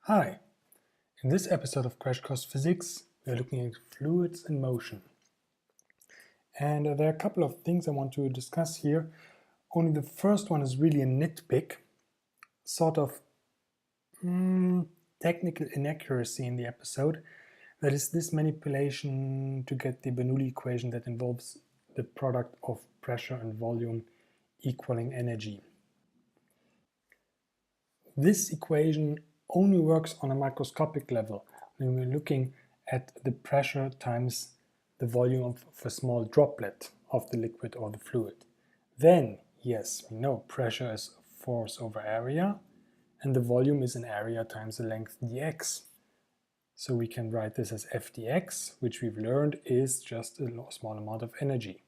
Hi, in this episode of Crash Course Physics, we are looking at fluids in motion. And there are a couple of things I want to discuss here. Only the first one is really a nitpick, sort of technical inaccuracy in the episode. That is this manipulation to get the Bernoulli equation that involves the product of pressure and volume equaling energy. This equation only works on a microscopic level when we're looking at the pressure times the volume of a small droplet of the liquid or the fluid. Then, yes, we know pressure is force over area, and the volume is an area times the length dx. So we can write this as f dx, which we've learned is just a small amount of energy.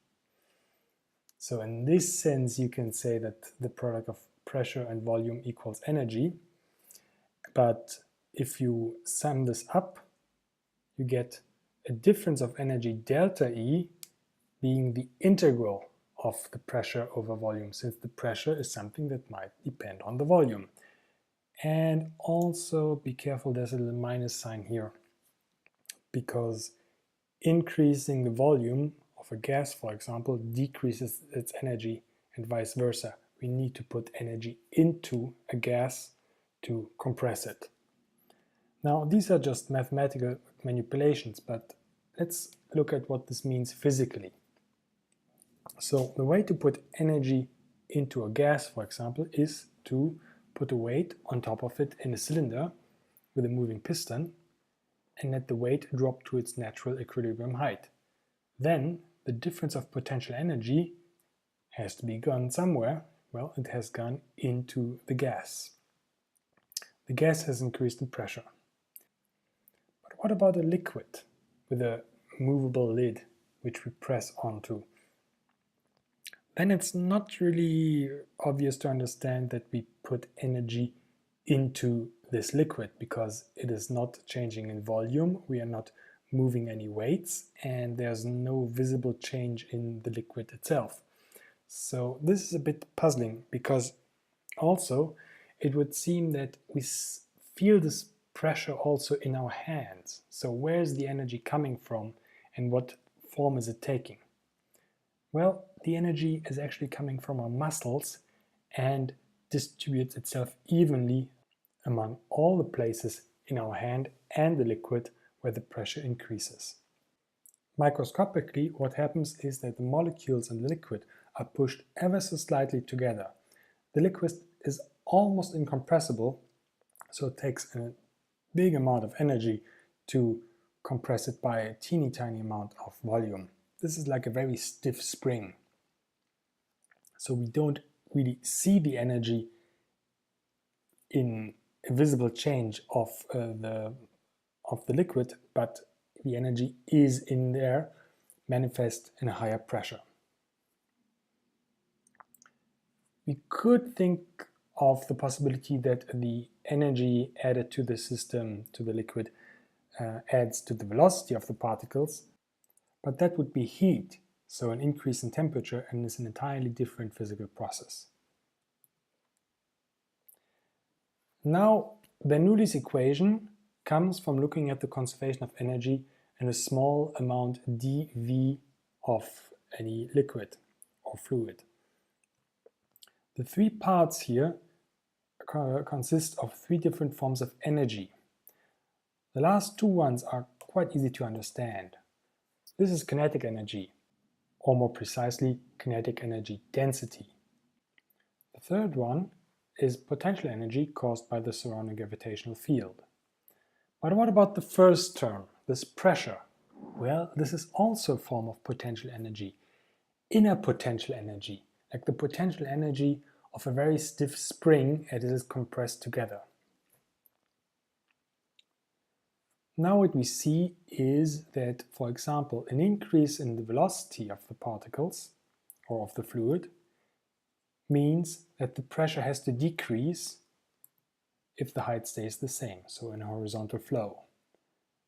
So in this sense, you can say that the product of pressure and volume equals energy. But if you sum this up, you get a difference of energy delta E being the integral of the pressure over volume, since the pressure is something that might depend on the volume. And also be careful, there's a little minus sign here, because increasing the volume of a gas, for example, decreases its energy and vice versa. We need to put energy into a gas to compress it. Now, these are just mathematical manipulations, but let's look at what this means physically. So the way to put energy into a gas, for example, is to put a weight on top of it in a cylinder with a moving piston and let the weight drop to its natural equilibrium height. Then the difference of potential energy has to be gone somewhere. Well, it has gone into the gas. The gas has increased in pressure. But what about a liquid with a movable lid which we press onto? Then it's not really obvious to understand that we put energy into this liquid because it is not changing in volume, we are not moving any weights, and there's no visible change in the liquid itself. So this is a bit puzzling because also it would seem that we feel this pressure also in our hands. So where is the energy coming from and what form is it taking? Well, the energy is actually coming from our muscles and distributes itself evenly among all the places in our hand and the liquid where the pressure increases. Microscopically, what happens is that the molecules in the liquid are pushed ever so slightly together. The liquid is almost incompressible, so it takes a big amount of energy to compress it by a teeny tiny amount of volume. This is like a very stiff spring. So we don't really see the energy in a visible change of the liquid, but the energy is in there, manifest in a higher pressure. We could think of the possibility that the energy added to the system, to the liquid, adds to the velocity of the particles, but that would be heat, so an increase in temperature, and is an entirely different physical process. Now, Bernoulli's equation comes from looking at the conservation of energy in a small amount dV of any liquid or fluid. The three parts here consist of three different forms of energy. The last two ones are quite easy to understand. This is kinetic energy, or more precisely, kinetic energy density. The third one is potential energy caused by the surrounding gravitational field. But what about the first term, this pressure? Well, this is also a form of potential energy, inner potential energy, like the potential energy of a very stiff spring as it is compressed together. Now what we see is that, for example, an increase in the velocity of the particles or of the fluid means that the pressure has to decrease if the height stays the same, so in a horizontal flow.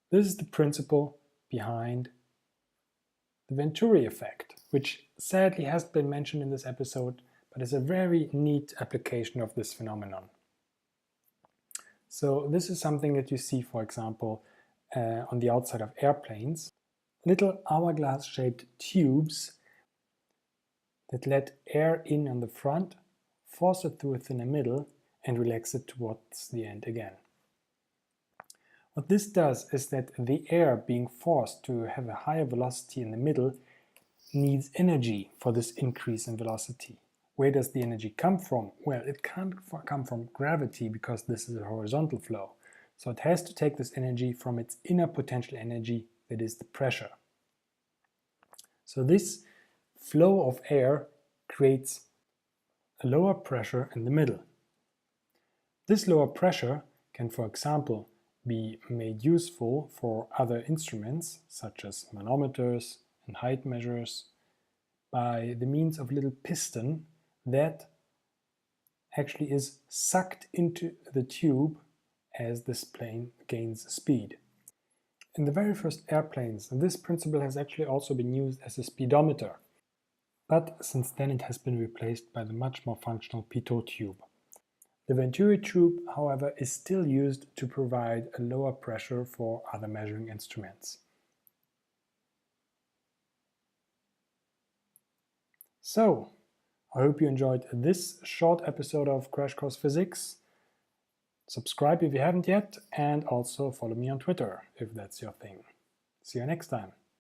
This is the principle behind the Venturi effect, which sadly hasn't been mentioned in this episode, but is a very neat application of this phenomenon. So this is something that you see, for example, on the outside of airplanes. Little hourglass-shaped tubes that let air in on the front, force it through a thinner middle, and relax it towards the end again. What this does is that the air being forced to have a higher velocity in the middle needs energy for this increase in velocity. Where does the energy come from? Well, it can't come from gravity because this is a horizontal flow. So it has to take this energy from its inner potential energy, that is the pressure. So this flow of air creates a lower pressure in the middle. This lower pressure can, for example, be made useful for other instruments, such as manometers and height measures, by the means of a little piston that actually is sucked into the tube as this plane gains speed. In the very first airplanes, this principle has actually also been used as a speedometer, but since then it has been replaced by the much more functional pitot tube. The Venturi tube, however, is still used to provide a lower pressure for other measuring instruments. So, I hope you enjoyed this short episode of Crash Course Physics. Subscribe if you haven't yet, and also follow me on Twitter if that's your thing. See you next time.